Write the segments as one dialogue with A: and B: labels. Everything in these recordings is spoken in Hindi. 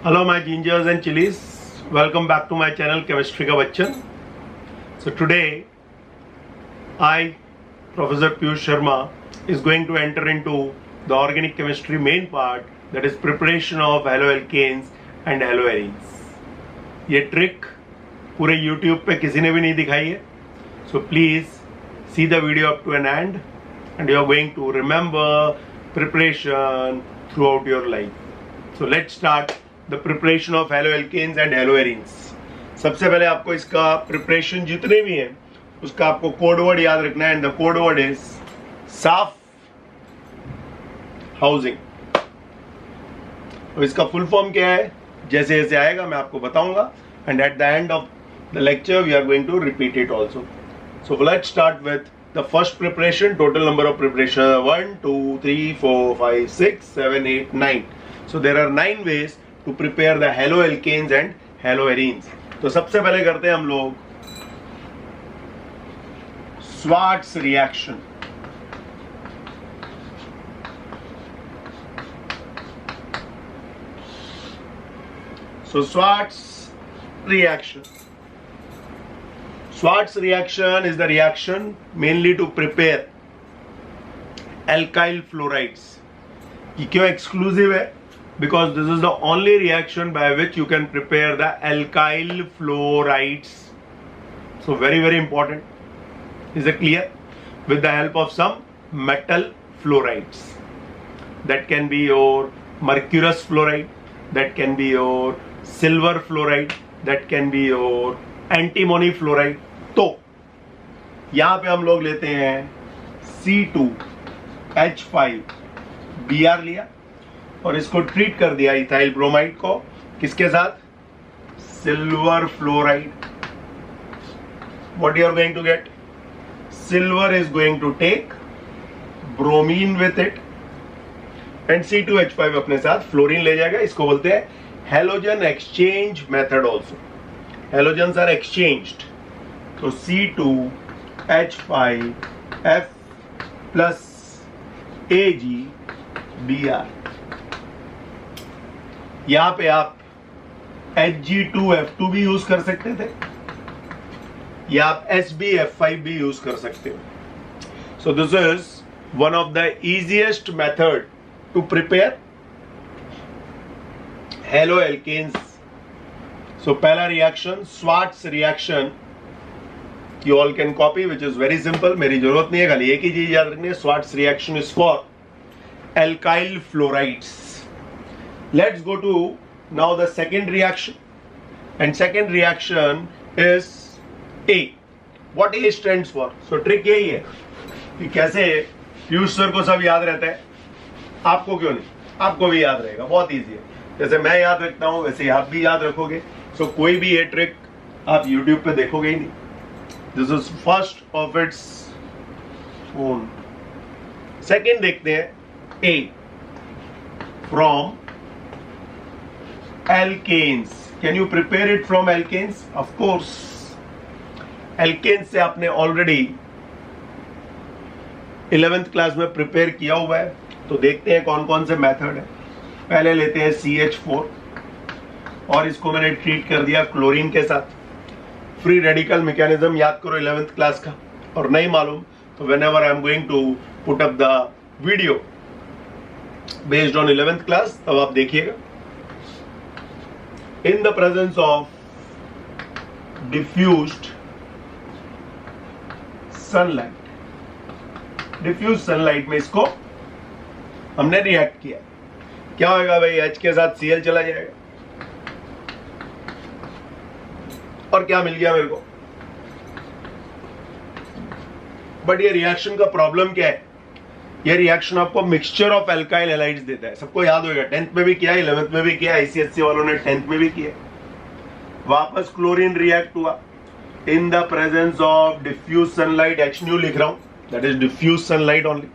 A: Hello my gingers and chilies, welcome back to my channel Chemistry का Bachchan. So today I, Professor Piyush Sharma, is going to enter into the organic chemistry main part, that is preparation of haloalkanes and haloarenes. ये ट्रिक पूरे YouTube पे किसी ने भी नहीं दिखाई है. So please see the video up to an end and you are going to remember preparation throughout your life. So let's start the preparation of haloalkanes and haloarenes. सबसे पहले आपको इसका प्रिपरेशन जितने भी हैं उसका आपको कोड वर्ड याद रखना है. And the code word is साफ हाउसिंग. तो इसका फुल फॉर्म क्या है, जैसे जैसे आएगा मैं आपको बताऊंगा. And at the end of the lecture we are going to repeat it also. So let's start with the first preparation. Total number of preparation 1 2 3 4 5 6 7 8 9. So there are 9 ways to prepare the haloalkanes and haloarenes. तो सबसे पहले करते हैं हम लोग Schwarz reaction. So Schwarz reaction. Schwarz reaction is the reaction mainly to prepare alkyl fluorides. ये क्यों exclusive है? Because this is the only reaction by which you can prepare the alkyl fluorides. So very important. Is it clear? With the help of some metal fluorides. That can be your mercurous fluoride. That can be your silver fluoride. That can be your antimony fluoride. तो यहां पे हम लोग लेते हैं C2H5Br लिया और इसको ट्रीट कर दिया इथाइल ब्रोमाइड को. किसके साथ? Silver fluoride. What you are going to get? Silver is going to take bromine with it and C2H5 अपने साथ फ्लोरीन ले जाएगा. इसको बोलते हैं halogen exchange method also. Halogens are exchanged. तो C2H5F प्लस AgBr. यहां पे आप Hg2F2 भी यूज कर सकते थे या आप SbF5 भी यूज कर सकते हो. So this is one of the easiest method to prepare haloalkanes. सो पहला reaction Schwarz reaction you all can copy, which is very simple. मेरी जरूरत नहीं है, खाली एक ही चीज याद रखनी है. Schwarz reaction is for alkyl fluorides. Let's go to now the second reaction, and second reaction is A. What A stands for? So trick यही है कि कैसे पीयूष सर को सब याद रहता है, आपको क्यों नहीं? आपको भी याद रहेगा, बहुत इजी है. जैसे मैं याद रखता हूं वैसे आप भी याद रखोगे. सो कोई भी ये ट्रिक आप YouTube पे देखोगे ही नहीं. This is first of its own. Second देखते हैं A. From alkanes. Can you prepare it from alkanes? Of course. Alkanes से आपने already 11th क्लास में प्रिपेयर किया हुआ है. तो देखते हैं कौन कौन से मेथड है. पहले लेते हैं CH4 और इसको मैंने ट्रीट कर दिया क्लोरीन के साथ. फ्री रेडिकल मैकेनिज्म याद करो 11th क्लास का, और नहीं मालूम तो whenever I am going to put up the video based on 11th class तब आप देखिएगा. In the presence of diffused sunlight, diffuse sunlight में इसको हमने रिएक्ट किया. क्या होगा भाई? H के साथ Cl चला जाएगा और क्या मिल गया मेरे को? बट ये रिएक्शन का प्रॉब्लम क्या है? ये रिएक्शन आपको मिक्सचर ऑफ एल्काइल हैलाइड्स देता है. सबको याद होगा, 10th में भी किया, 11th में भी किया, ICSE वालों ने 10th में भी किया. वापस क्लोरीन रिएक्ट हुआ in the presence of diffuse sunlight. HNu लिख रहा हूं, that is diffuse sunlight only.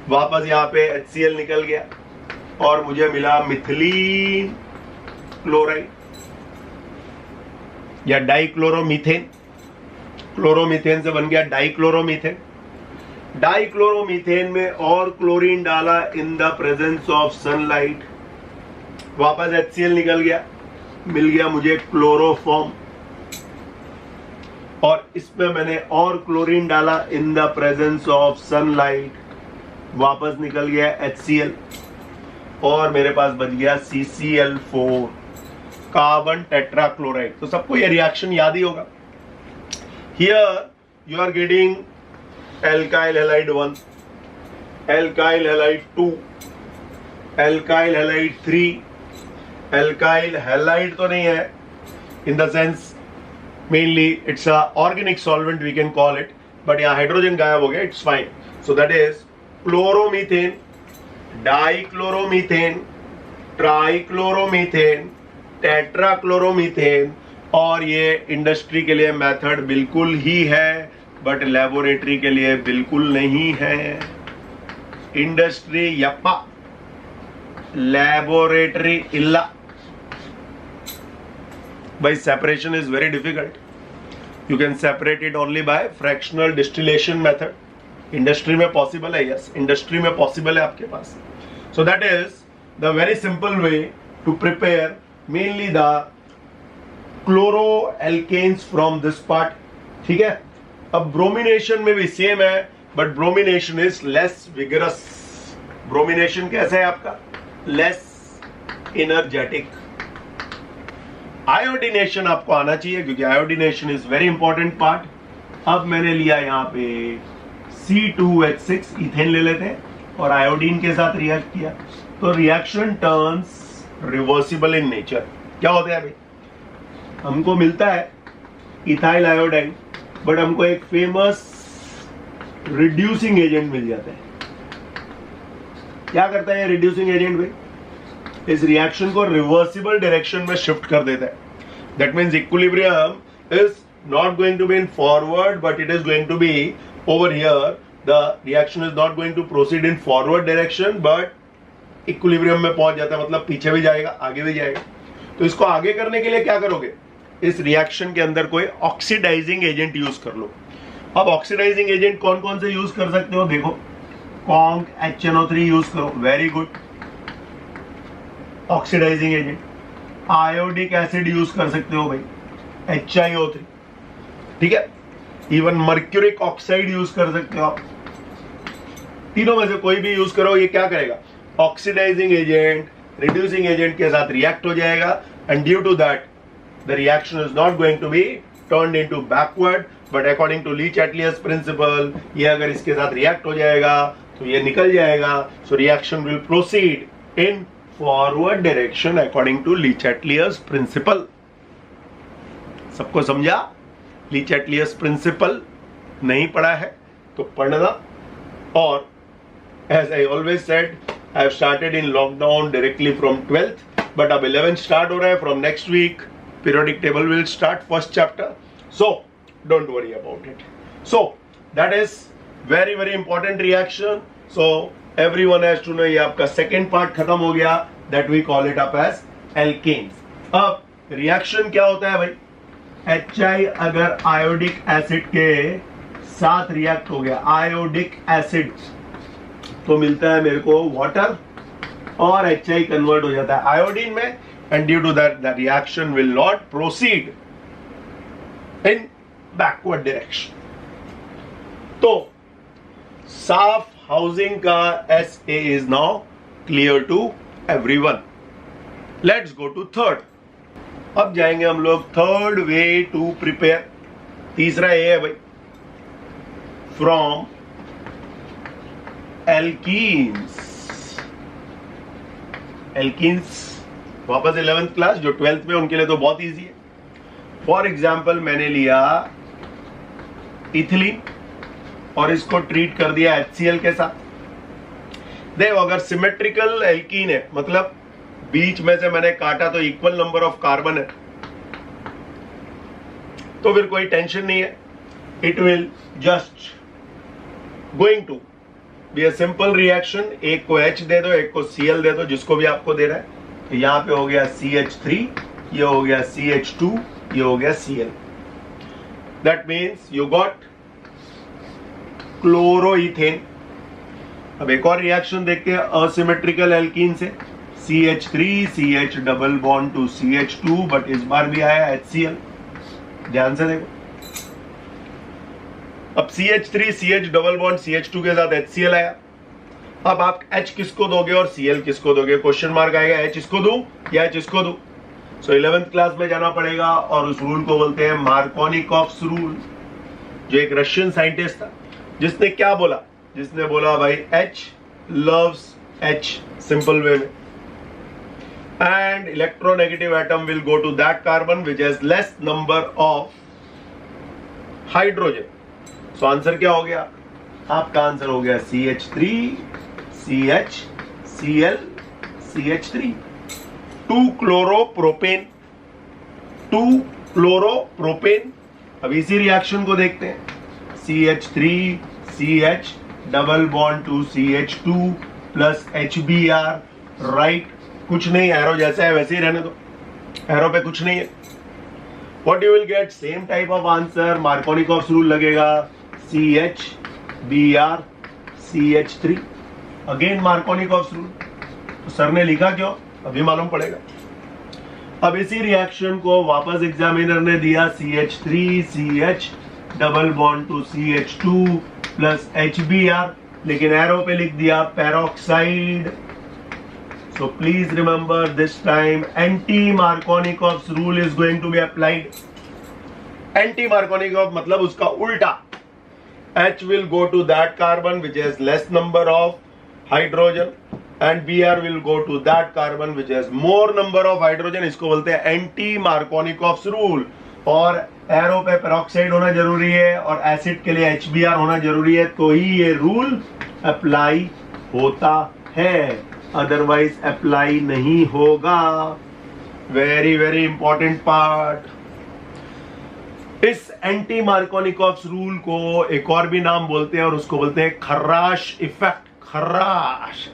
A: वापस यहाँ पे HCl निकल गया और मुझे मिला मिथिलीन क्लोराइड या डाइक्लोरोमीथेन. क्लोरोमीथेन से बन गया डाइक्लोरोमीथेन. डाइक्लोरोमीथेन में और क्लोरीन डाला in the presence of sunlight वापस HCl निकल गया, मिल गया मुझे क्लोरोफॉर्म, और इसमें मैंने और क्लोरीन डाला in the presence of sunlight, वापस निकल गया HCl, और मेरे पास बच गया CCl4 कार्बन टेट्राक्लोराइड। तो सबको ये रिएक्शन याद ही होगा। Here you are getting alkyl halide 1, alkyl halide 2, alkyl halide 3, alkyl halide तो नहीं है, in the sense mainly it's a organic solvent we can call it, but यहाँ हाइड्रोजन गायब हो गया, it's fine. So that is chloromethane, dichloromethane, trichloromethane, tetrachloromethane, और ये इंडस्ट्री के लिए मेथड बिल्कुल ही है, बट लेबोरेटरी के लिए बिल्कुल नहीं है। इंडस्ट्री यप्पा, लेबोरेटरी इल्ला। By separation is very difficult. You can separate it only by fractional distillation method. Industry में possible है, yes. Industry में possible है आपके पास. So that is the very simple way to prepare mainly the chloroalkanes from this part. ठीक है? अब bromination में भी same है, but bromination is less vigorous. Bromination कैसा है आपका? Less energetic. आयोडीनेशन आपको आना चाहिए, क्योंकि iodination is very important part. अब मैंने लिया यहाँ पे C2H6, इथेन ले लेते हैं, और आयोडीन के साथ रिएक्ट किया, तो reaction turns reversible in nature. क्या होता है भाई, हमको मिलता है इथाइल आयोडाइड, बट हमको एक फेमस रिड्यूसिंग एजेंट मिल जाता है। क्या करता है रिड्यूसिंग एजेंट भाई, इस रिएक्शन को रिवर्सिबल डायरेक्शन में शिफ्ट कर देता है। That means equilibrium is not going to be in forward, but it is going to be over here. The reaction is not going to proceed in forward direction, but equilibrium में पहुंच जाता है, मतलब पीछे भी जाएगा आगे भी जाएगा। तो इसको आगे करने के लिए क्या करोगे, इस रिएक्शन के अंदर कोई ऑक्सीडाइजिंग एजेंट यूज कर लो। अब ऑक्सीडाइजिंग एजेंट कौन कौन से यूज कर सकते हो, देखो कॉन्क HNO3 यूज करो, very good oxidising agent. Iodic acid use कर सकते हो भाई, HiO3, ठीक है। इवन मर्क्यूरिक ऑक्साइड यूज कर सकते हो आप। तीनों में से कोई भी यूज करो, ये क्या करेगा, ऑक्सीडाइजिंग एजेंट रिड्यूसिंग एजेंट के साथ रिएक्ट हो जाएगा, and due to that the reaction is not going to be turned into backward, but according to Le Chatelier's principle, ये अगर इसके साथ रिएक्ट हो जाएगा तो ये निकल जाएगा। So reaction will proceed in forward direction according to Le Chatelier's principle. सबको समझा? ली-चैटलियस प्रिंसिपल नहीं पढ़ा है तो पढ़ना। और as I always said, I have started in lockdown directly from 12th, but अब 11th स्टार्ट हो रहा है। From next week periodic table will start first chapter, so don't worry about it. So that is very very important reaction. So everyone has to know, ये आपका सेकेंड पार्ट खत्म हो गया, that we call it up as alkanes। अब रिएक्शन क्या होता है भाई, HI अगर आयोडिक एसिड के साथ रिएक्ट हो गया, आयोडिक एसिड, तो मिलता है मेरे को वाटर, और HI कन्वर्ट हो जाता है आयोडीन में, and due to that the reaction will not proceed in backward direction. तो साफ हाउसिंग का SA is now clear to everyone. Let's go to third. अब जाएंगे हम लोग थर्ड वे टू प्रिपेयर। तीसरा ये है भाई, फ्रॉम एल्कीन्स। एल्कीन्स वापस 11th क्लास, जो 12th में उनके लिए तो बहुत इजी है। फॉर एग्जाम्पल मैंने लिया इथिलीन और इसको ट्रीट कर दिया HCl के साथ। देखो अगर सिमेट्रिकल एल्कीन है, मतलब बीच में से मैंने काटा तो इक्वल नंबर ऑफ कार्बन है, तो फिर कोई टेंशन नहीं है। It will just going to be a simple reaction. एक को H दे दो, एक को Cl दे दो, जिसको भी आपको दे रहा है। तो यहां पे हो गया CH3, ये हो गया CH2, ये हो गया Cl। That means you got chloroethane. अब एक और रिएक्शन देखते हैं असिमेट्रिकल एल्कीन से, CH3 CH double bond to CH2, but इस बार भी आया HCl। ध्यान से देखो, अब CH3 CH double bond CH2 के साथ HCl आया। अब आप H किसको दोगे और Cl किसको दोगे? क्वेश्चन मार्क आएगा, H इसको दूं या H इसको दूं। सो 11th क्लास में जाना पड़ेगा और उस रूल को बोलते हैं मार्कोनिकॉफ्स रूल, जो एक रशियन साइंटिस्ट था जिसने क्या बोला, जिसने बोला भाई H loves H, simple way में, and electronegative atom will go to that carbon which has less number of hydrogen. So answer क्या हो गया? आपका आंसर हो गया CH3 CH Cl CH3, 2 chloropropane, 2 chloropropane. अब इसी रिएक्शन को देखते हैं, CH3 CH double bond to CH2 plus HBr, right. कुछ नहीं, एरो जैसा है वैसे ही रहने दो, एरो पे कुछ नहीं है। What you will get? Same type of answer, Markovnikov's rule लगेगा, CH Br CH3, again Markovnikov's rule. तो सर ने लिखा क्यों, अभी मालूम पड़ेगा। अब इसी रिएक्शन को वापस एग्जामिनर ने दिया, CH3 CH double bond to CH2 plus HBr, लेकिन एरो पे लिख दिया peroxide. So please remember this time anti Markovnikov's rule is going to be applied. Anti Markovnikov मतलब उसका उल्टा, H will go to that carbon which has less number of hydrogen and Br will go to that carbon which has more number of hydrogen। इसको बोलते हैं एंटी मार्कोनिकॉफ्स रूल। और एरो पे पेरोक्साइड होना जरूरी है और एसिड के लिए HBr होना जरूरी है, तो ही ये रूल अप्लाई होता है, अदरवाइज अप्लाई नहीं होगा। Very very important part. इस एंटी मार्कोनिकॉफ्स रूल को एक और भी नाम बोलते हैं और उसको बोलते हैं Kharasch effect. Kharasch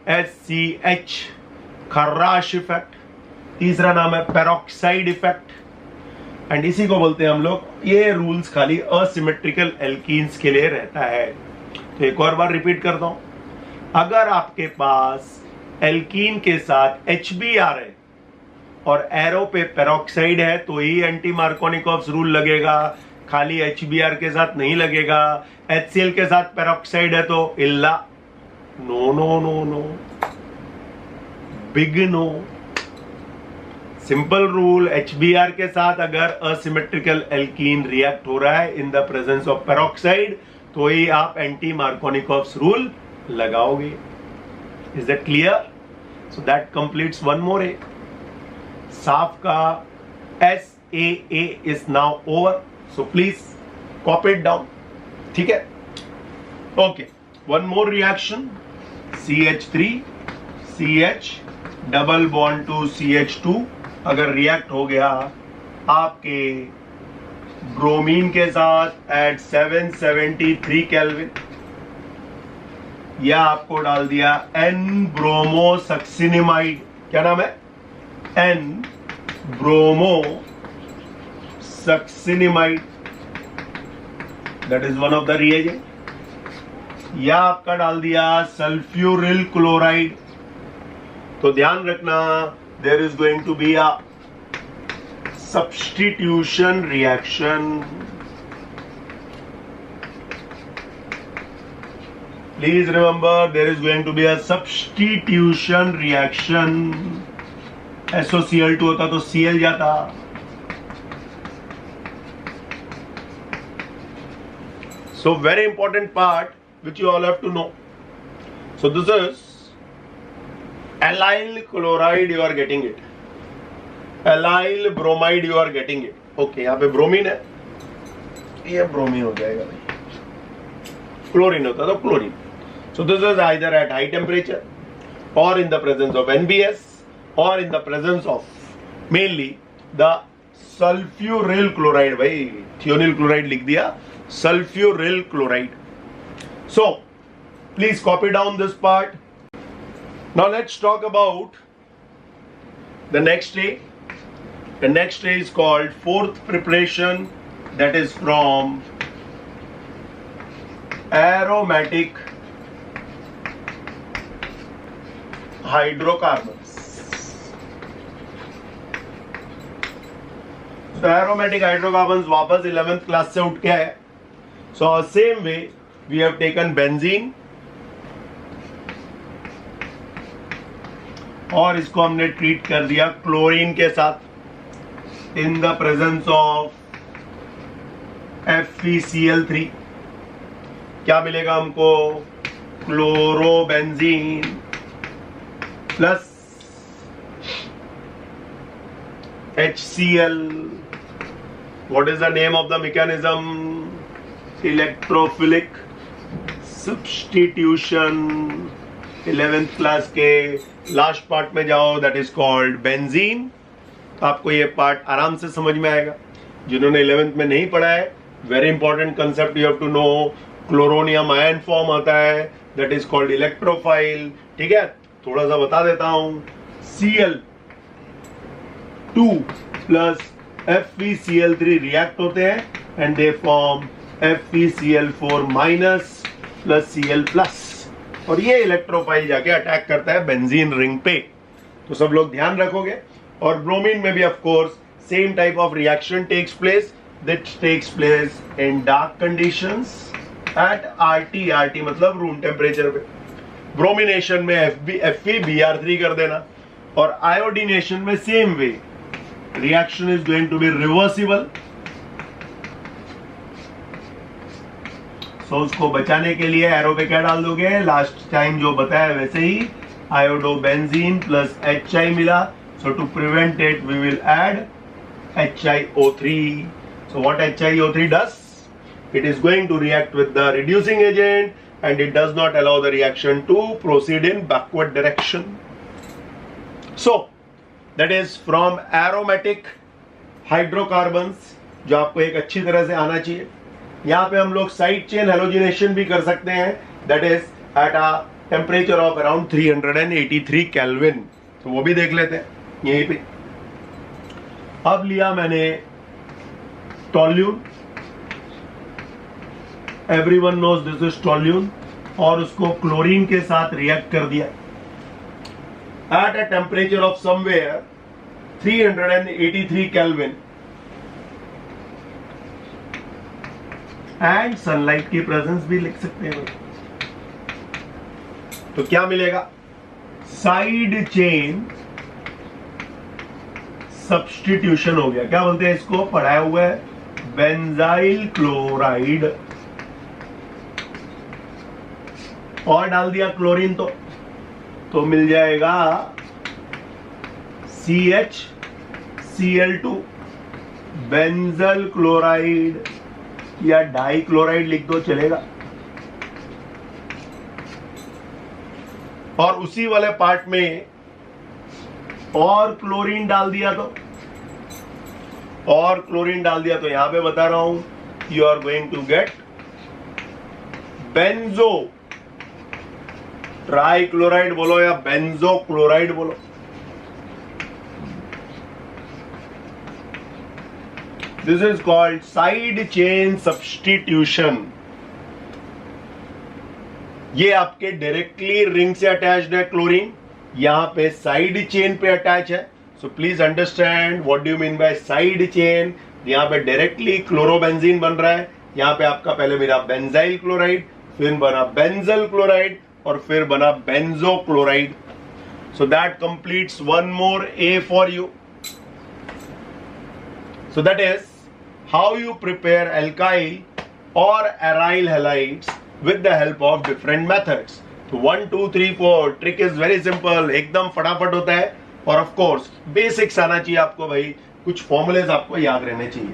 A: KHARASCH, Kharasch effect. तीसरा नाम है पेरोक्साइड इफेक्ट, एंड इसी को बोलते हैं हम लोग, ये रूल्स खाली असिमेट्रिकल एल्कीन्स के लिए रहता है। तो एक और बार रिपीट करता हूं, अगर आपके पास एल्कीन के साथ HBr है और एरो पे पेरोक्साइड है तो ही एंटी मार्कोनिकॉफ्स रूल लगेगा, खाली HBr के साथ नहीं लगेगा। HCl के साथ पेरोक्साइड है तो इल्ला, no no no no, big no. Simple rule, HBr के साथ अगर असिमेट्रिकल एल्कीन रिएक्ट हो रहा है in the presence of peroxide तो ही आप एंटी मार्कोनिकॉफ्स रूल लगाओगे। Is that clear? So that completes one more A. साफ का SAA is now over, so please copy it down, ठीक है? Okay, one more reaction, CH3 CH double bond to CH2 अगर रिएक्ट हो गया आपके ब्रोमीन के साथ एट 773 केल्विन, या आपको डाल दिया N ब्रोमोसक्सिनिमाइड। क्या नाम है? N bromosuccinimide, that is one of the reagent. या आपका डाल दिया सल्फ्यूरिल क्लोराइड। तो ध्यान रखना, there is going to be a substitution reaction. Please remember there is going to be a substitution reaction. SOCl2 होता तो Cl जाता। So very important part which you all have to know. So this is allyl chloride, you are getting it. Allyl bromide you are getting it. Okay, यहाँ पे ब्रोमीन है, ये ब्रोमीन हो जाएगा भाई। क्लोरीन होता तो chlorine. So this is either at high temperature or in the presence of NBS or in the presence of mainly the sulfuryl chloride। भाई थियोनिल क्लोराइड लिख दिया, sulfuryl chloride। So please copy down this part। Now let's talk about the next day. The next day is called fourth preparation, that is from aromatic hydrocarbons. तो एरोमेटिक हाइड्रोकार्बन्स वापस 11th क्लास से उठ के आए। So same way we have taken benzene और इसको हमने ट्रीट कर दिया क्लोरीन के साथ इन द प्रेजेंस ऑफ FeCl3। क्या मिलेगा हमको? Chlorobenzene plus HCl। What is the name of the mechanism? Electrophilic substitution. 11th class के लास्ट पार्ट में जाओ, दैट इज कॉल्ड बेंजीन। आपको ये पार्ट आराम से समझ में आएगा। जिन्होंने 11th में नहीं पढ़ा है, very important concept you have to know. Chloronium ion form होता है, दैट इज कॉल्ड इलेक्ट्रोफाइल। ठीक है, थोड़ा सा बता देता हूं। Cl2 प्लस FeCl3 रिएक्ट होते हैं and they form FeCl4 minus plus Cl plus, और ये इलेक्ट्रोफाइल जाके अटैक करता है बेंजीन रिंग पे। तो सब लोग ध्यान रखोगे। और ब्रोमीन में भी of course same type of reaction takes place, that takes place in dark conditions at RT मतलब रूम टेम्परेचर पे। ब्रोमिनेशन में FeBr3 कर देना, और आयोडीनेशन में same way reaction is going to be reversible. तो उसको बचाने के लिए एरो पे क्या डाल दोगे? लास्ट टाइम जो बताया वैसे ही, आयोडोबेंजीन प्लस HI मिला। So to prevent it we will add HiO3। So what HiO3 does? It is going to react with the reducing agent and it does not allow the reaction to proceed in backward direction. So that is from aromatic hydrocarbons, जो आपको एक अच्छी तरह से आना चाहिए। यहाँ पे हम लोग साइड चेन हेलोजिनेशन भी कर सकते हैं, that is eight a temperature of around 383 kelvin. तो वो भी देख लेते हैं यहीं पे। अब लिया मैंने toluene, everyone knows this is toluene, और उसको क्लोरीन के साथ रिएक्ट कर दिया at a temperature of somewhere 383 kelvin and sunlight की प्रेजेंस भी लिख सकते हैं। तो क्या मिलेगा? साइड चेन सब्स्टिट्यूशन हो गया। क्या बोलते हैं इसको? पढ़ाया हुआ है, बेंजाइल क्लोराइड। और डाल दिया क्लोरीन तो मिल जाएगा CHCl2 बेंजल क्लोराइड, या डाई क्लोराइड लिख दो चलेगा। और उसी वाले पार्ट में और क्लोरीन डाल दिया तो यहां पे बता रहा हूं, you are going to get benzotrichloride बोलो या बेंजो क्लोराइड बोलो। This is called side chain substitution. ये आपके डायरेक्टली रिंग से अटैच्ड है क्लोरीन, यहां पे साइड चेन पे अटैच है। So please understand what do you mean by side chain. यहां पे डायरेक्टली क्लोरोबेंजीन बन रहा है, यहां पे आपका पहले मेरा बेंजाइल क्लोराइड, फिर बना बेंजल क्लोराइड, और फिर बना benzochloride. So that completes one more A for you. So that is how you prepare alkyl or aryl halides with the help of different methods. So 1 2 3 4 trick is very simple, एकदम फटाफट होता है। और ऑफ कोर्स बेसिक्स आना चाहिए आपको भाई, कुछ फॉर्मूलेज आपको याद रहने चाहिए।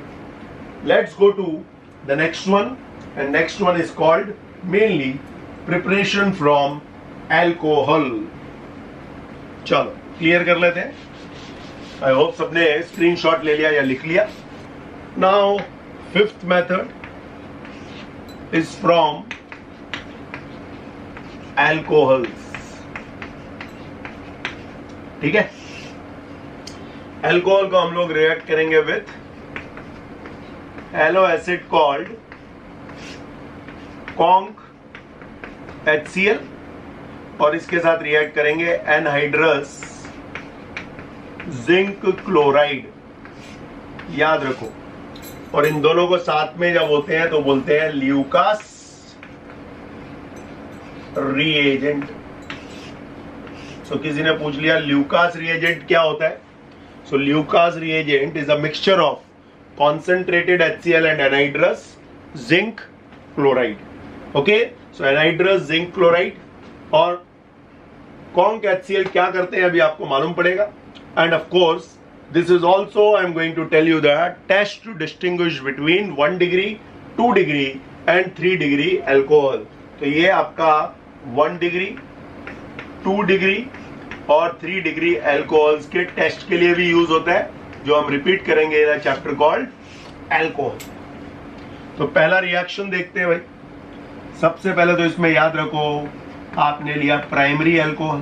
A: Let's go to the next one, and next one is called mainly preparation from alcohol. चलो क्लियर कर लेते हैं। आई होप सबने स्क्रीनशॉट ले लिया या लिख लिया। Now, fifth method is from alcohols. ठीक है, अल्कोहल को हम लोग रिएक्ट करेंगे विथ एलो एसिड कॉल्ड कॉन्क HCl और इसके साथ रिएक्ट करेंगे एनहाइड्रस जिंक क्लोराइड, याद रखो। और इन दोनों को साथ में जब होते हैं तो बोलते हैं ल्यूकास रिएजेंट। सो किसी ने पूछ लिया ल्यूकास रिएजेंट क्या होता है? So Lucas reagent is a mixture of concentrated HCl and anhydrous zinc chloride. Okay, so anhydrous zinc chloride और conc HCl क्या करते हैं अभी आपको मालूम पड़ेगा. And of course this is also I am going to tell you that test to distinguish between 1 degree, 2 degree and 3 degree alcohol. तो ये आपका 1 degree, 2 degree और 3 degree alcohols के टेस्ट के लिए भी यूज होता है, जो हम रिपीट करेंगे इन चैप्टर कॉल्ड एल्कोहल. तो पहला रिएक्शन देखते हैं भाई. सबसे पहले तो इसमें याद रखो आपने लिया प्राइमरी एल्कोहल,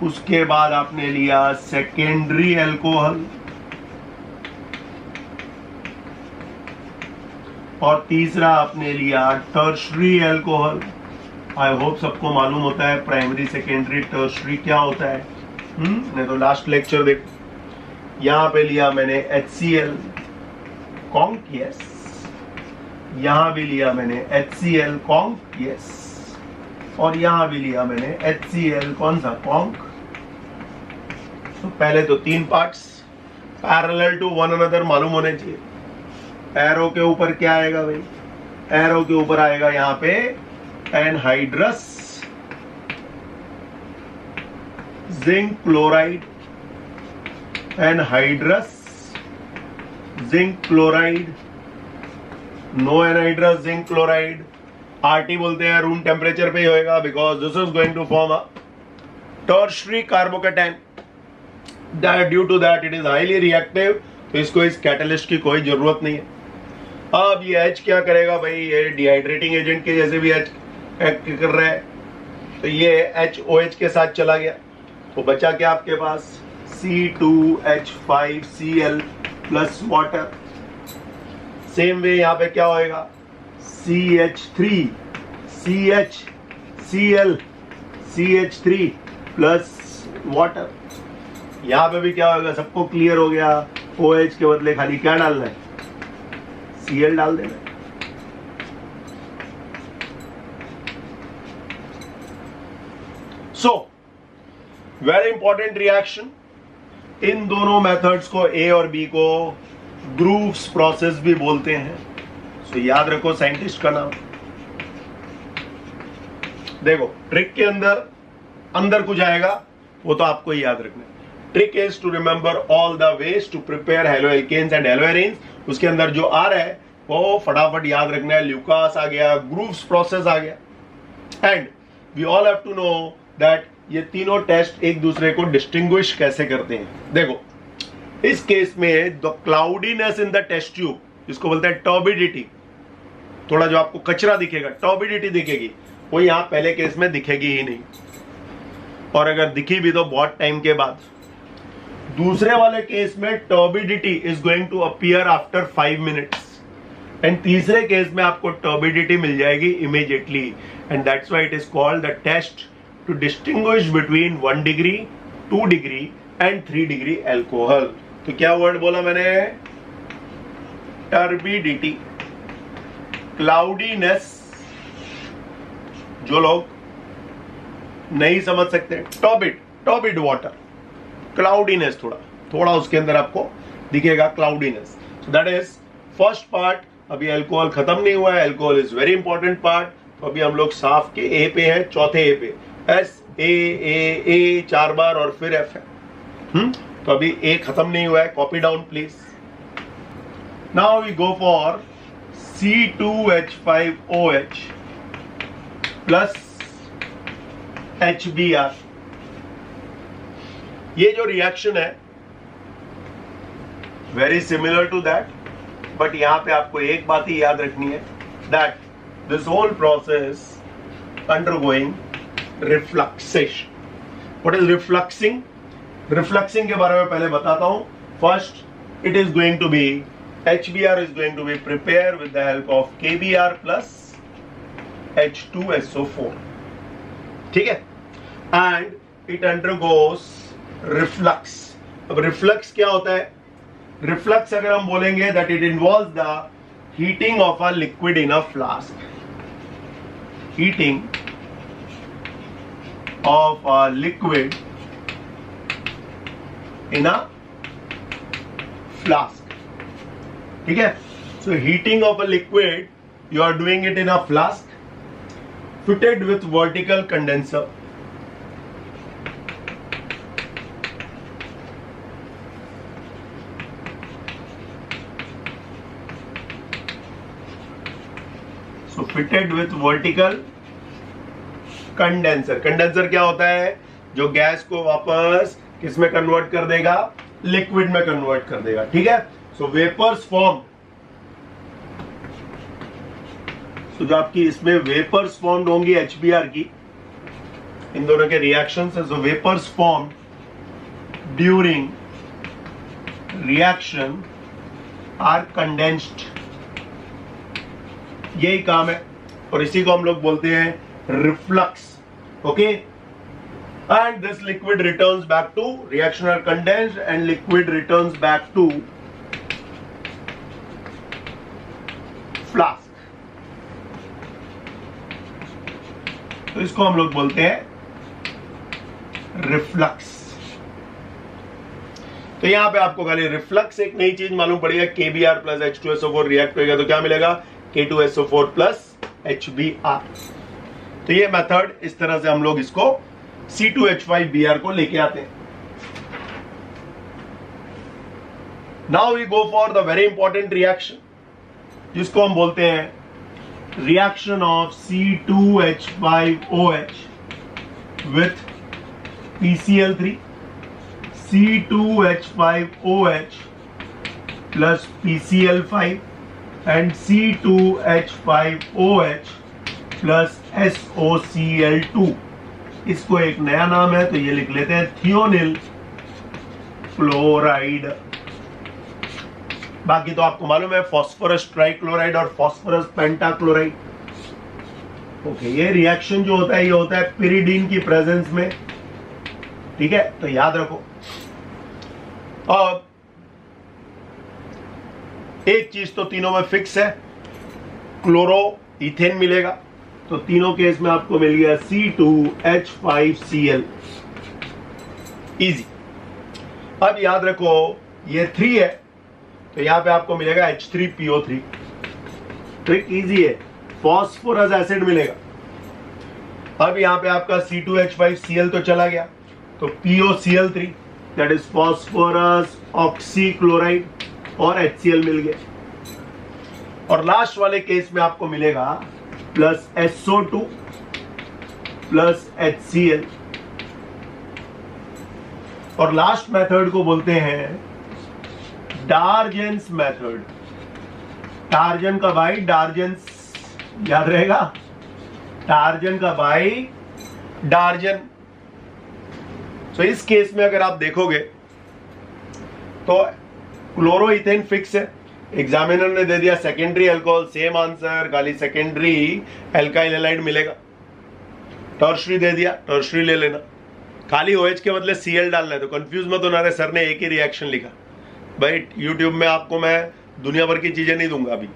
A: उसके बाद आपने लिया सेकेंडरी एल्कोहल और तीसरा आपने लिया टर्शरी एल्कोहल. आई होप सबको मालूम होता है प्राइमरी सेकेंडरी टर्शरी क्या होता है. नहीं तो लास्ट लेक्चर देखो. यहां पे लिया मैंने HCl कॉन्क, यस. यहां भी लिया मैंने HCl कॉन्क, यस. और यहां भी लिया मैंने HCl कौन सा, कॉन्क. तो पहले तो 3 parts parallel to one another मालूम होने चाहिए. एरो के ऊपर क्या आएगा भाई? एरो के ऊपर आएगा यहां पे anhydrous zinc chloride, anhydrous zinc chloride, no anhydrous zinc chloride. RT बोलते हैं रूम टेम्परेचर पे ही होएगा because this is going to form a tertiary carbocation. Due to that it is highly reactive, तो इसको इस कैटलिस्ट की कोई जरूरत नहीं है. अब ये H क्या करेगा भाई? ये डिहाइड्रेटिंग एजेंट के जैसे भी H एक्ट कर रहा है, तो ये HOH के साथ चला गया. तो बचा क्या आपके पास? C2H5Cl plus water. Same way यहां पे क्या होएगा? CH3 CHCl CH3 plus water. यहां पे भी क्या होगा? सबको क्लियर हो गया. OH के बदले खाली क्या डालना है? Cl डाल देना है. So very important reaction. इन दोनों मेथड्स को A और B को ग्रूव्स प्रोसेस भी बोलते हैं. सो याद रखो साइंटिस्ट का नाम. देखो ट्रिक के अंदर कुछ आएगा वो तो आपको ही याद रखना है. Trick is to remember all the ways to prepare haloalkanes and haloarenes. उसके अंदर जो आ रहा है वो फटाफट याद रखना है. ल्यूकास आ गया, ग्रूव्स प्रोसेस आ गया, and we all have to know that ये तीनों टेस्ट एक दूसरे को डिस्टिंग्विश कैसे करते हैं. देखो इस केस में the cloudiness in the test tube, इसको बोलते हैं टर्बिडिटी. थोड़ा जो आपको कचरा दिखेगा, टर्बिडिटी दिखेगी, वो यहां पहले केस में दिखेगी ही नहीं, और अगर दिखी भी तो बहुत टाइम के बाद. दूसरे वाले केस में turbidity is going to appear after 5 minutes, and तीसरे केस में आपको टर्बिडिटी मिल जाएगी immediately, and that's why it is called the test to distinguish between 1 degree, 2 degree and 3 degree alcohol. तो क्या वर्ड बोला मैंने? Turbidity, cloudiness. जो लोग नहीं समझ सकते, टर्बिड वाटर, क्लाउडीनेस थोड़ा उसके अंदर आपको दिखेगा cloudiness. So that is first part. अभी अल्कोहल खत्म नहीं हुआ है. Alcohol is very important part. तो अभी हम लोग साफ के ए पे हैं, चौथे ए पे SAA 4 बार और फिर F है. तो अभी A खत्म नहीं हुआ है. Copy down please. Now we go for C2H5OH plus HBr. ये जो रिएक्शन है very similar to that, but यहां पे आपको एक बात ही याद रखनी है, that this whole process undergoing refluxation. What is refluxing? Refluxing के बारे में पहले बताता हूं. First it is going to be HBr is going to be prepared with the help of KBr plus H2SO4, ठीक है, एंड इट अंडरगोस रिफ्लक्स। अब रिफ्लक्स क्या होता है? रिफ्लक्स अगर हम बोलेंगे that it involves the heating of a liquid in a flask, heating of a liquid in a flask, ठीक है। So heating of a liquid, you are doing it in a flask fitted with vertical condenser. So fitted with vertical condenser. Condenser क्या होता है? जो गैस को वापस किस में कन्वर्ट कर देगा? लिक्विड में कन्वर्ट कर देगा, ठीक है। सो वेपर्स फॉर्म, तो जो आपकी इसमें वेपर्स फॉर्म्ड होंगी HBr की, इन दोनों के रिएक्शन से, जो vapours formed during reaction are condensed, यही काम है और इसी को हम लोग बोलते हैं reflux, okay. And this liquid returns back to, reaction are condensed and liquid returns back to flask, तो इसको हम लोग बोलते हैं रिफ्लक्स। तो यहां पे आपको खाली रिफ्लक्स एक नई चीज मालूम पड़ेगा, KBr प्लस H2SO4 रिएक्ट होगा तो क्या मिलेगा? K2SO4 plus HBr। तो ये मेथड, इस तरह से हम लोग इसको C2H5Br को लेके आते हैं। Now we go for the very important reaction, जिसको हम बोलते हैं reaction of C2H5OH with PCl3, C2H5OH plus PCl5 and C2H5OH plus SOCl2। इसको एक नया नाम है तो ये लिख लेते हैं थियोनिल क्लोराइड। बाकी तो आपको मालूम है फास्फोरस ट्राइक्लोराइड और फास्फोरस पेंटाक्लोराइड, ओके। ये रिएक्शन जो होता है ये होता है पिरिडीन की प्रेजेंस में, ठीक है, तो याद रखो। अब एक चीज तो तीनों में फिक्स है, क्लोरो इथेन मिलेगा, तो तीनों केस में आपको मिल गया C2H5Cl, इजी। अब याद रखो ये 3 है तो यहां पे आपको मिलेगा H3PO3, ट्रिक इजी है, फॉस्फोरस एसिड मिलेगा। अब यहां पे आपका C2H5Cl तो चला गया, तो POCl3 that is phosphorus oxychloride और HCl मिल गया। और लास्ट वाले केस में आपको मिलेगा प्लस SO2 प्लस HCl। और लास्ट मेथड को बोलते हैं डार्जेंस मेथड। टार्जन का भाई डार्जेंस, याद रहेगा, टार्जन का भाई डार्जन। तो इस केस में अगर आप देखोगे तो क्लोरोइथेन फिक्स है, एग्जामिनर ने दे दिया सेकेंडरी अल्कोहल, सेम आंसर, खाली सेकेंडरी एल्काइल हैलाइड मिलेगा। टर्शरी दे दिया, टर्शरी ले लेना, खाली OH के बदले Cl डालना है, तो कंफ्यूज मत होना रे सर ने एक ही रिएक्शन लिखा। भाई यूट्यूब में आपको मैं दुनिया भर की चीजें नहीं दूंगा, अभी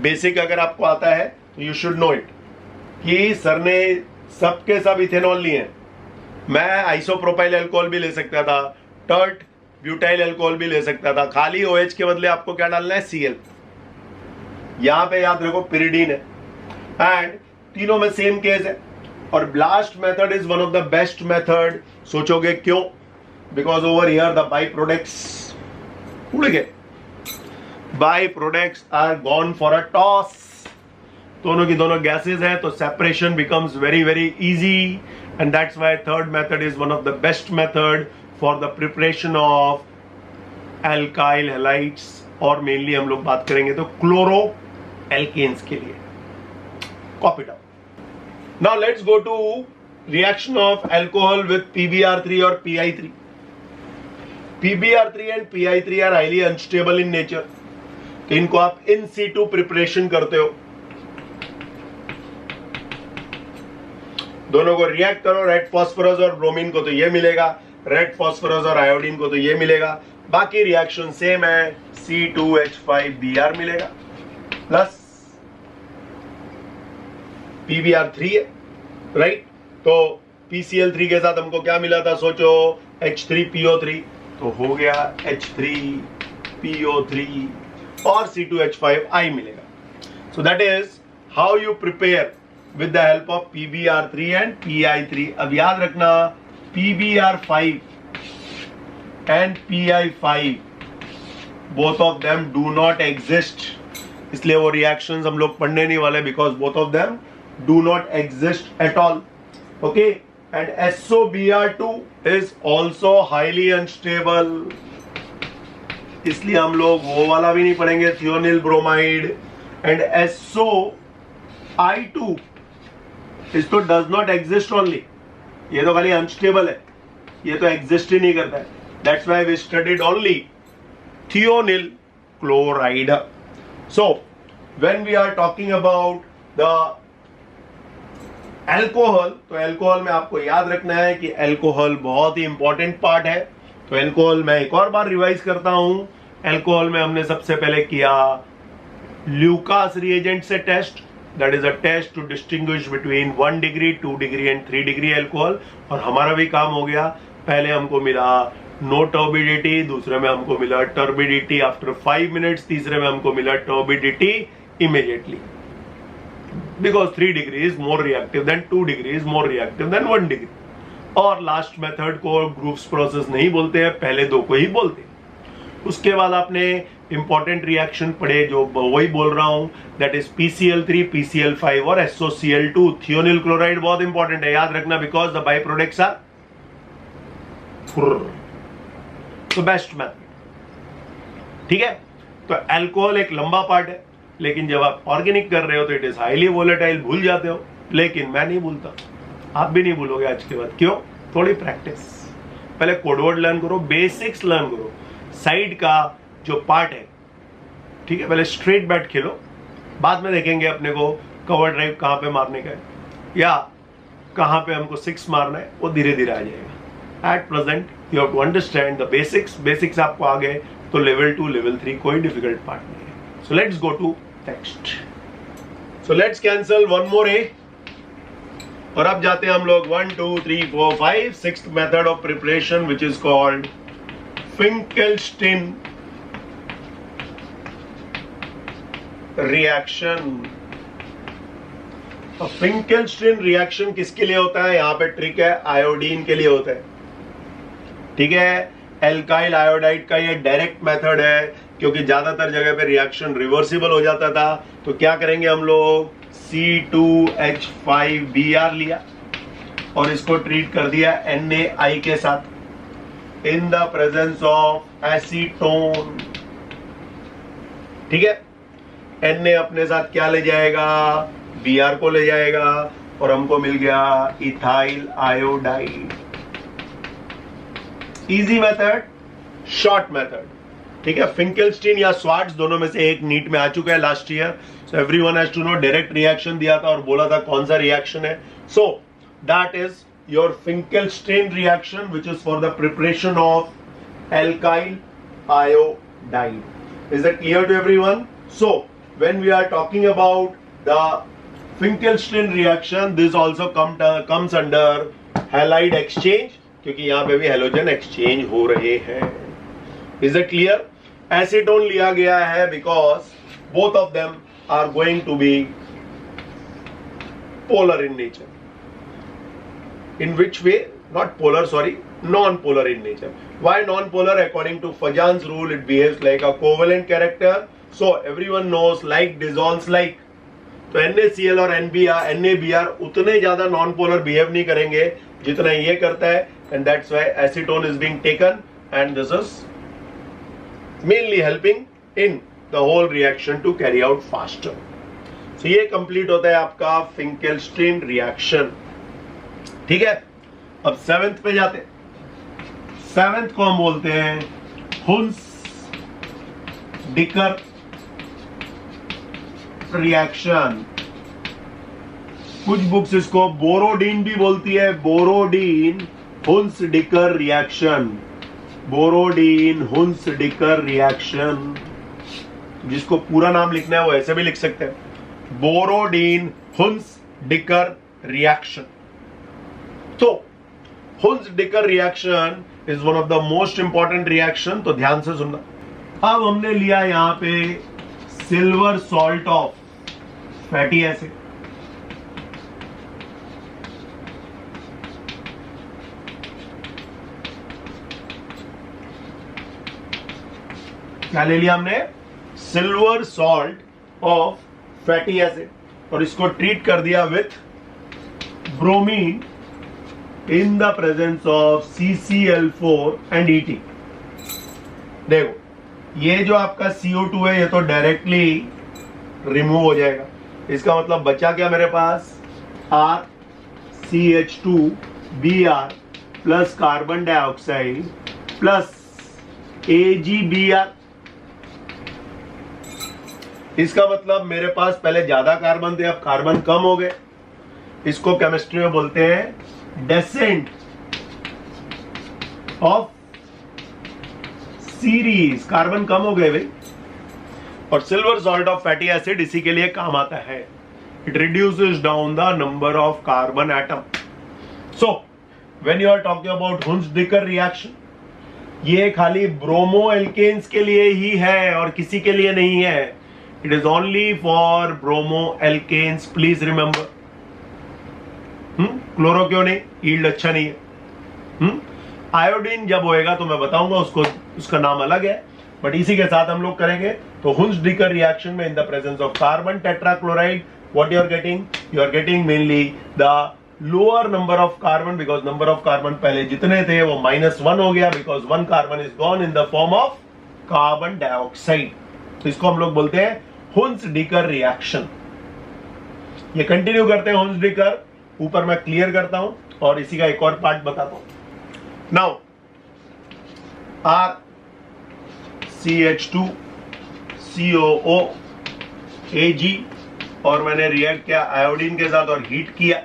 A: बेसिक अगर आपको आता है तो यू शुड नो इट कि सर ने सबके सब इथेनॉल लिए हैं। मैं आइसोप्रोपाइल अल्कोहल भी ले सकता था, टर्ट ब्यूटाइल अल्कोहल भी ले सकता था, खाली OH के बदले आपको क्या डालना है? Cl। यहां पे याद रखो पिरिडीन है एंड तीनों में सेम केस है। और blast method is one of the best method. सोचोगे क्यों? Because over here the by products उड़ गए, by products are gone for a toss. दोनों की दोनों गैसेज है तो separation becomes very very easy and that's why third method is one of the best method for the preparation of alkyl halides. और मेनली हम लोग बात करेंगे तो क्लोरो एल्केन्स के लिए। Copy down. Now let's go to reaction of alcohol with PbR3 और PI3। PbR3 and PI3 are highly unstable in nature, तो इनको आप इन सीटू प्रिपरेशन करते हो। दोनों को रिएक्ट करो, रेड फास्फोरस और ब्रोमीन को तो ये मिलेगा, रेड फास्फोरस और आयोडीन को तो ये मिलेगा, बाकी रिएक्शन सेम है, C2H5Br मिलेगा प्लस PbR3 है, राइट। तो PCl3 के साथ हमको क्या मिला था, सोचो H3PO3, तो हो गया H3PO3 और C2H5I मिलेगा। सो that is how you prepare with the help of PbR3 and PI3। अब याद रखना PbR5 and PI5 both of them do not exist, इसलिए वो रिएक्शंस हम लोग पढ़ने नहीं वाले, because both of them do not exist at all, okay. And SOBr2 is also highly unstable, इसलिए हम लोग वो वाला भी नहीं पढ़ेंगे, thionyl bromide. And SOI2 is तो डज नॉट एग्जिस्ट ओनली, ये तो खाली अनस्टेबल है, ये तो एग्जिस्ट ही नहीं करता है। That's why we studied only thionyl chloride. So when we are talking about the alcohol, तो एल्कोहल में आपको याद रखना है कि एल्कोहल बहुत ही इंपॉर्टेंट पार्ट है। तो एल्कोहल मैं एक और बार रिवाइज करता हूं। एल्कोहल में हमने सबसे पहले किया ल्यूकास रिएजेंट से test, that is a test to distinguish between 1 degree, 2 degree and 3 degree alcohol. और हमारा भी काम हो गया, पहले हमको मिला नो टर्बिडिटी, दूसरे में हमको मिला टर्बिडिटी आफ्टर 5 मिनट्स, तीसरे में हमको मिला turbidity immediately, because 3 degree is more reactive than 2 degree is more reactive than 1 degree. और लास्ट मेथड को ग्रुप्स प्रोसेस नहीं बोलते हैं, पहले दो को ही बोलते हैं। उसके बाद आपने इंपॉर्टेंट रिएक्शन पढ़े, जो वही बोल रहा हूं, दैट इज PCl3, PCl5 और SOCl2। थियोनिल क्लोराइड बहुत इंपॉर्टेंट है, याद रखना, because the by products are तो बेस्ट मेथड, ठीक है। तो अल्कोहल एक लंबा पार्ट है, लेकिन जब आप ऑर्गेनिक कर रहे हो तो इट इज हाईली वोलेटाइल, भूल जाते हो, लेकिन मैं नहीं भूलता, आप भी नहीं भूलोगे आज के बाद। क्यों? थोड़ी प्रैक्टिस, पहले कोडवर्ड लर्न करो, बेसिक्स लर्न करो, साइड का जो पार्ट है, ठीक है। पहले स्ट्रेट बैट खेलो, बाद में देखेंगे अपने को कवर ड्राइव कहां पे मारने का है या कहां पे हमको 6 मारना है, वो धीरे धीरे आ जाएगा। At present you have to understand the basics. Basics आपको आ गए तो लेवल 2 लेवल 3 कोई डिफिकल्ट पार्ट नहीं है। So let's go to text. So let's cancel one more a, और अब जाते हैं हम लोग 1 2 3 4 5 6th method of preparation which is called Finkelstein reaction. Finkelstein reaction किसके लिए होता है? यहां पे ट्रिक है, आयोडीन के लिए होता है, ठीक है। एल्काइल आयोडाइड का ये डायरेक्ट मेथड है, क्योंकि ज्यादातर जगह पे रिएक्शन रिवर्सिबल हो जाता था। तो क्या करेंगे हम लोग, C2H5Br लिया और इसको ट्रीट कर दिया NaI के साथ इन द प्रेजेंस ऑफ एसीटोन, ठीक है। Na अपने साथ क्या ले जाएगा, Br को ले जाएगा, और हमको मिल गया ethyl iodide. Easy method, short method, ठीक है। फिंकेलस्टीन या स्वार्ट्ज दोनों में से एक नीट में आ चुका है last year, so everyone has to know. Direct reaction दिया था और बोला था कौन सा रिएक्शन है। So that is your Finkelstein reaction which is for the preparation of alkyl iodide. Is it clear to everyone? So when we are talking about the Finkelstein reaction, this also comes under halide exchange, क्योंकि यहां पे भी हेलोजन एक्सचेंज हो रहे हैं। Is it clear? एसीटोन लिया गया है because both of them are going to be polar in nature. In which way? Not polar, sorry, non-polar in nature. Why non-polar? According to Fajan's rule, it behaves like a covalent character. So everyone knows like dissolves like. तो NaCl और NaBr उतने ज्यादा non-polar behave नहीं करेंगे जितना ये करता है, and that's why acetone is being taken, and this is mainly helping in the whole reaction to carry out faster. So ये complete होता है आपका फिंकेलस्टीन रिएक्शन, ठीक है। अब 7th पे जाते हैं। 7th को हम बोलते हैं हुन्स-डिकर रिएक्शन। कुछ बुक्स इसको बोरोडीन भी बोलती है, Borodin Hunsdiecker reaction, Borodin Hunsdiecker reaction. जिसको पूरा नाम लिखना है वो ऐसे भी लिख सकते हैं, बोरोडीन हुन्सडिकर रिएक्शन। तो Hunsdiecker reaction is one of the most important reaction, तो ध्यान से सुनना। अब हमने लिया यहां पे silver salt of fatty acid, क्या ले लिया हमने, silver salt of fatty acid, और इसको ट्रीट कर दिया with bromine in the presence of CCl4 and ET। देखो ये जो आपका CO2 है ये तो डायरेक्टली रिमूव हो जाएगा, इसका मतलब बचा क्या मेरे पास, RCH2Br plus carbon dioxide plus AgBr। इसका मतलब मेरे पास पहले ज्यादा कार्बन थे, अब कार्बन कम हो गए। इसको केमिस्ट्री में बोलते हैं डेसेंट ऑफ सीरीज, कार्बन कम हो गए भाई। और silver salt of fatty acid इसी के लिए काम आता है, it reduces down the number of carbon atom. So when you are talking about Hunsdiecker reaction, ये खाली ब्रोमो एल्केन्स के लिए ही है और किसी के लिए नहीं है, it is only for bromoalkanes, please remember. Chloro क्यों नहीं, यील्ड अच्छा नहीं है। आयोडीन जब होएगा तो मैं बताऊंगा, उसको उसका नाम अलग है, बट इसी के साथ हम लोग करेंगे। तो हुन्सडिकर रिएक्शन में in the presence of carbon tetrachloride, what you are getting mainly the lower number of carbon, because number of carbon पहले जितने थे वो -1 हो गया, because 1 carbon is gone in the form of carbon dioxide. तो इसको हम लोग बोलते हैं हुन्सडिकर रिएक्शन। ये कंटिन्यू करते हैं हुन्सडिकर, ऊपर मैं क्लियर करता हूं और इसी का एक और पार्ट बताता हूं। नाउ RCH2COO Ag, और मैंने रिएक्ट किया आयोडीन के साथ और हीट किया,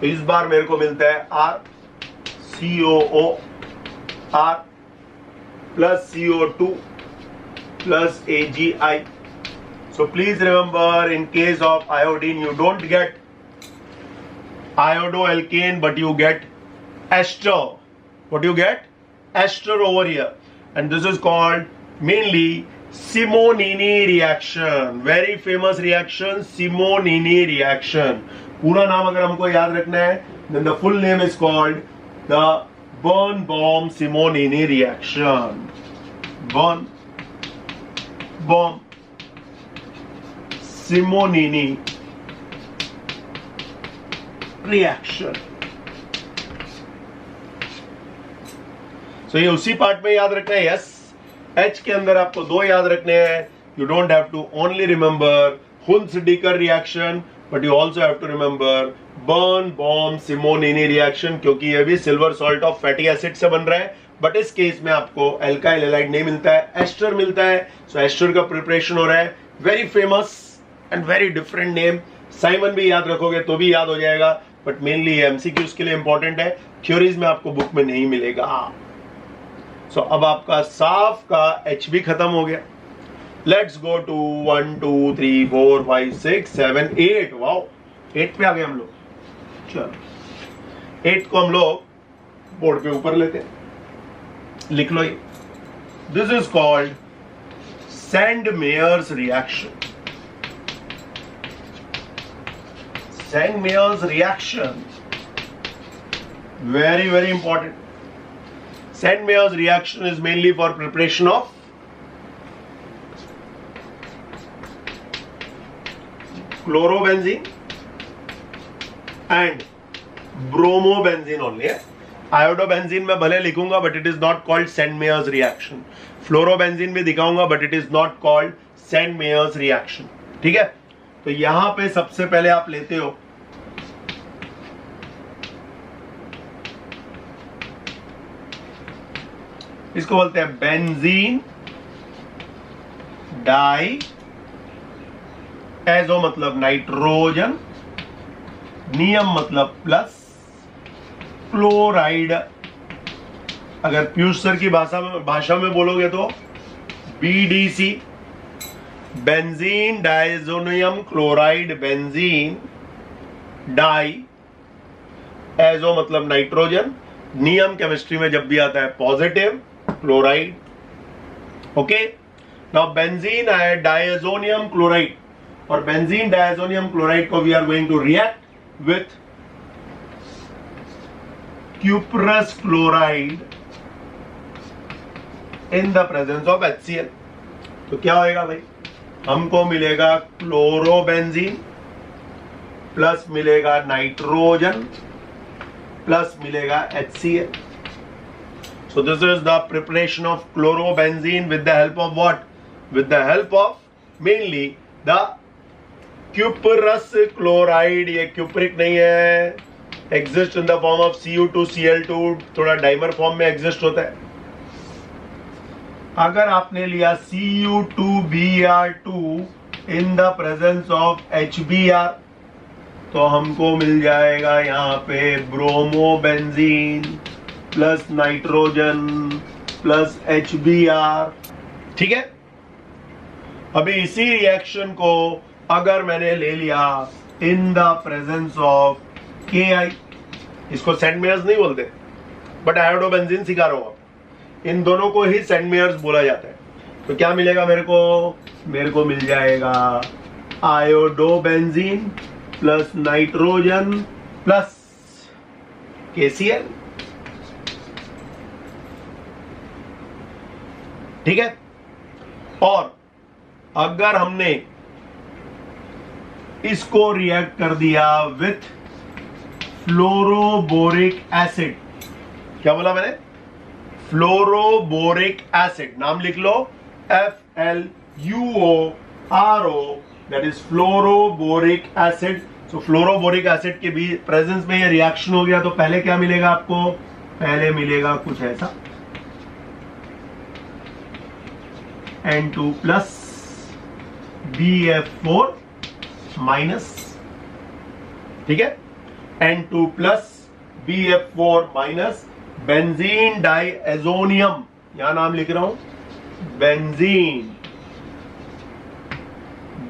A: तो इस बार मेरे को मिलता है RCOOR plus CO2 plus AgI। So please remember, in case of iodine, you don't get iodoalkane, but you get ester. What do you get? Ester over here. And this is called mainly Simonini reaction. Very famous reaction, Simonini reaction. पूरा नाम अगर हमको याद रखना है, then the full name is called the Birnbaum-Simonini reaction. Birnbaum-Simonini reaction. So ये उसी पार्ट में याद रखना है। यस, H के अंदर आपको 2 याद रखने हैं। You don't have to only remember Hunsdiker reaction, but you also have to remember Birnbaum-Simonini reaction, क्योंकि ये भी silver salt of fatty acid से बन रहा है। बट इस केस में आपको एल्काइल हैलाइड नहीं मिलता है, एस्टर मिलता है। सो एस्टर का प्रिपरेशन हो रहा है। Very famous and very different name. Simon भी याद रखोगे तो भी याद हो जाएगा, बट मेनली एमसीक्यूज के लिए इंपॉर्टेंट है, थ्योरीज में आपको बुक में नहीं मिलेगा। सो अब आपका साफ का एच भी खत्म हो गया। Let's go to 1 2 3 4 5 6 7 8। वाओ, 8 पे आ गए हम लोग। चलो 8 को हम लोग बोर्ड पे ऊपर लेते हैं, लिख लो ये। This is called Sandmeyer's reaction. Sandmeyer's reaction, very very important. Sandmeyer's reaction is mainly for preparation of chlorobenzene and bromobenzene only. Iodobenzene मैं भले लिखूंगा, but it is not called Sandmeyer's reaction. Fluorobenzene भी दिखाऊंगा, but it is not called Sandmeyer's reaction. ठीक है, तो यहां पे सबसे पहले आप लेते हो इसको बोलते हैं बेंजीन डाई एजो, मतलब नाइट्रोजन नियम मतलब प्लस, क्लोराइड अगर पीयूष सर की भाषा में बोलोगे तो BDC, benzene diazonium chloride, benzene di, azo मतलब नाइट्रोजन, नियम केमिस्ट्री में जब भी आता है positive, chloride. Okay, now benzene diazonium chloride, और बेंजीन डाइएजोनियम क्लोराइड को we are going to react with cuprous chloride in the presence of HCl। तो क्या होएगा भाई, हमको मिलेगा क्लोरोबेंजीन प्लस मिलेगा नाइट्रोजन प्लस मिलेगा HCl। So this is the preparation of chlorobenzene with the help of what? With the help of mainly the cuprous chloride। ये cupric नहीं है, exist in the form of Cu2Cl2, थोड़ा डाइमर फॉर्म में exist होता है। अगर आपने लिया Cu2Br2 in the presence of HBr, तो हमको मिल जाएगा यहाँ पे bromobenzene plus nitrogen plus HBr। ठीक है, अभी इसी रिएक्शन को अगर मैंने ले लिया इन द प्रेजेंस ऑफ Ki, इसको सेंट मेयर्स नहीं बोलते बट आयोडोबेंजीन सिखा रहा हूं, इन दोनों को ही सेंट मेयर्स बोला जाता है। तो क्या मिलेगा मेरे को मिल जाएगा iodobenzene plus nitrogen plus KCl। ठीक है, और अगर हमने इसको रिएक्ट कर दिया विथ फ्लोरोबोरिक एसिड, क्या बोला मैंने, फ्लोरोबोरिक एसिड, नाम लिख लो FLUORO, that is fluoroboric acid. तो फ्लोरोबोरिक एसिड के भी प्रेजेंस में ये रिएक्शन हो गया, तो पहले क्या मिलेगा आपको, पहले मिलेगा कुछ ऐसा N2 प्लस BF4 माइनस, ठीक है, N2 plus BF4 minus benzene diazonium, यहां नाम लिख रहा हूं, बेंजीन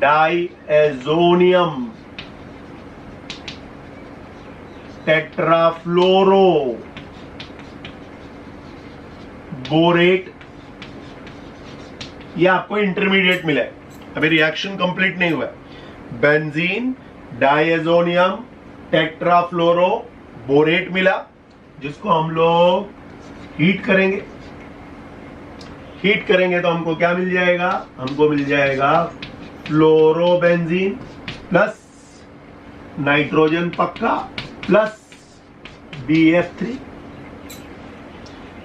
A: डाइएजोनियम टेट्राफ्लोरो बोरेट, ये आपको इंटरमीडिएट मिला है, अभी रिएक्शन कंप्लीट नहीं हुआ है। बेंजीन डाइएजोनियम टेट्राफ्लोरो बोरेट मिला, जिसको हम लोग हीट करेंगे। हीट करेंगे तो हमको क्या मिल जाएगा, हमको मिल जाएगा फ्लोरोबेंजीन प्लस नाइट्रोजन पक्का plus BF3।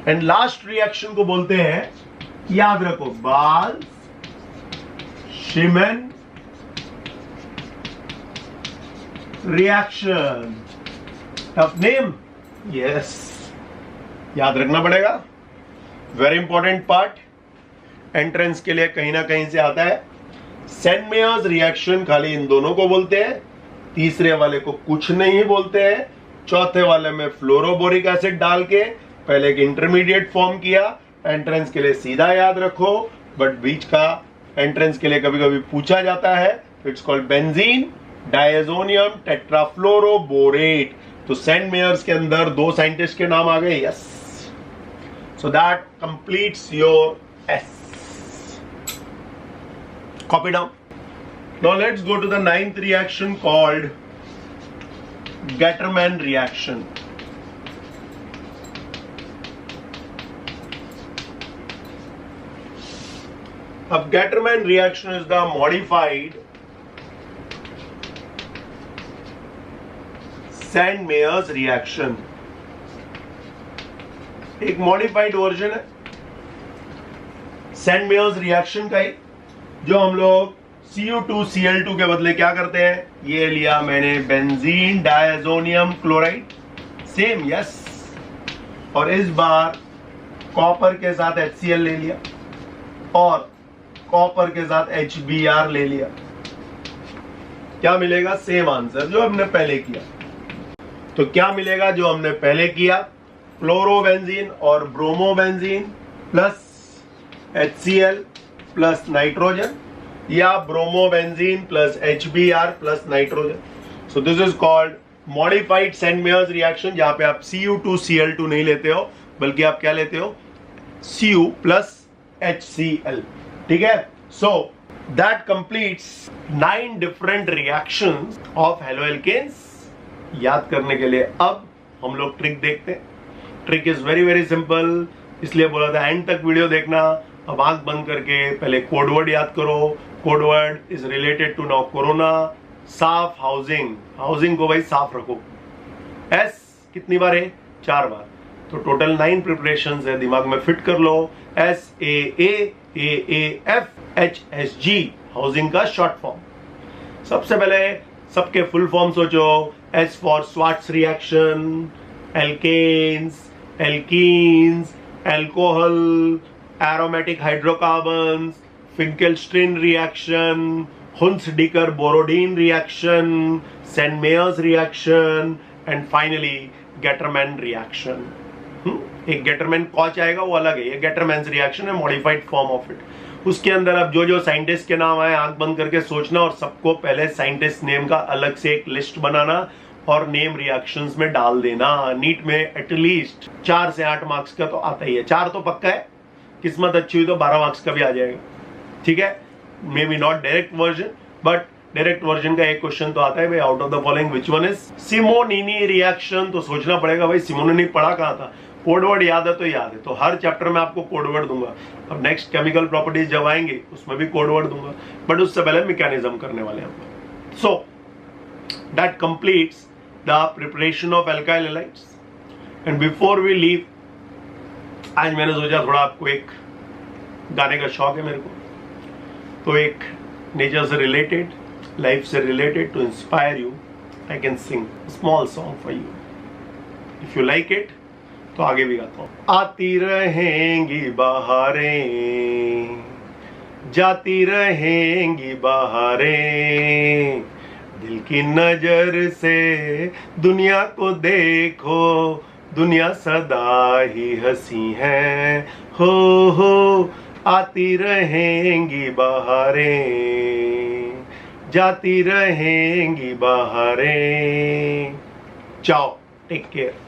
A: And last reaction को बोलते हैं, याद रखो, बाल्स-शिमेन रिएक्शन। टफ नेम, यस, याद रखना पड़ेगा, वेरी इंपॉर्टेंट पार्ट, एंट्रेंस के लिए कहीं ना कहीं से आता है। सेंट मेयर्स रिएक्शन खाली इन दोनों को बोलते हैं, तीसरे वाले को कुछ नहीं बोलते हैं, चौथे वाले में फ्लोरोबोरिक एसिड डाल के पहले एक इंटरमीडिएट फॉर्म किया, एंट्रेंस के लिए सीधा याद रखो, बट बीच का एंट्रेंस के लिए कभी कभी पूछा जाता है, इट्स कॉल्ड बेंजीन डाइएजोनियम टेट्राफ्लोरोबोरेट। तो सेंट मेयर्स के अंदर दो साइंटिस्ट के नाम आ गए, yes, so that completes your S. Copy down. Now let's go to the ninth reaction called Gattermann reaction. अब Gattermann reaction is the modified Sandmeyer's reaction. एक modified version है Sandmeyer's reaction का ही, जो हम लोग Cu2Cl2 के बदले क्या करते हैं, ये लिया मैंने benzene diazonium chloride, same, yes, और इस बार कॉपर के साथ HCl ले लिया और कॉपर के साथ HBr ले लिया। क्या मिलेगा, सेम आंसर जो हमने पहले किया। तो क्या मिलेगा जो हमने पहले किया, फ्लोरोबेंजीन और bromobenzene plus HCl plus nitrogen, या bromobenzene plus HBr plus nitrogen. So this is called modified Sandmeyer's reaction, जहां पे आप Cu2Cl2 नहीं लेते हो, बल्कि आप क्या लेते हो, Cu प्लस HCl. ठीक है. So that completes 9 different reactions of haloalkanes. याद करने के लिए अब हम लोग ट्रिक देखते हैं. Trick is very very simple, इसलिए बोला था एंड तक वीडियो देखना. अब आंख बंद करके पहले कोडवर्ड याद करो. Code word is related to now corona. साफ हाउसिंग, हाउसिंग को भाई साफ रखो. एस कितनी बार है, 4 बार. तो टोटल 9 प्रिपरेशंस है, दिमाग में फिट कर लो. SAAAFHSG हाउसिंग का शॉर्ट फॉर्म. सबसे पहले सबके फुल फॉर्म सोचो. S for Swarts reaction, alkanes, alkenes, alcohol, aromatic hydrocarbons, Finkelstein reaction, Hunsdiker-Borodin reaction, Sand-Meyers reaction, and finally Getterman reaction. एक गेटरमैन कॉच आएगा वो अलग है, ये गेटरमैन्स रिएक्शन है, मॉडिफाइड फॉर्म ऑफ इट. उसके अंदर अब जो जो साइंटिस्ट के नाम आए आंख बंद करके सोचना और सबको पहले साइंटिस्ट नेम का अलग से एक लिस्ट बनाना और नेम रिएक्शंस में डाल देना. नीट में एटलीस्ट 4 से 8 मार्क्स का तो आता ही है. 4 तो पक्का है, किस्मत अच्छी हुई तो 12 मार्क्स का भी आ जाएगा. ठीक है. May be not direct version, but direct version का एक क्वेश्चन तो आता है भाई, out of the following which one is Simonini reaction. तो सोचना पड़ेगा भाई सिमोनिनी पढ़ा कहां था. कोडवर्ड याद है तो याद है, तो हर चैप्टर में आपको कोडवर्ड दूंगा. अब नेक्स्ट केमिकल प्रॉपर्टीज जब आएंगे उसमें भी कोडवर्ड दूंगा, बट उससे पहले मैकेनिज्म करने वाले हैं. So that completes the preparation of alkyl halides. And before we leave, आज मैंने सोचा थोड़ा आपको एक गाने का शौक है मेरे को, तो एक नेचर से रिलेटेड, लाइफ से related, to inspire you I can sing small song for you. If you like it तो आगे भी गाता हूं. आती रहेंगी बहारें, जाती रहेंगी बहारें, दिल की नजर से दुनिया को देखो, दुनिया सदा ही हंसी है. हो आती रहेंगी बहारें, जाती रहेंगी बहारें. चाओ, टेक केयर.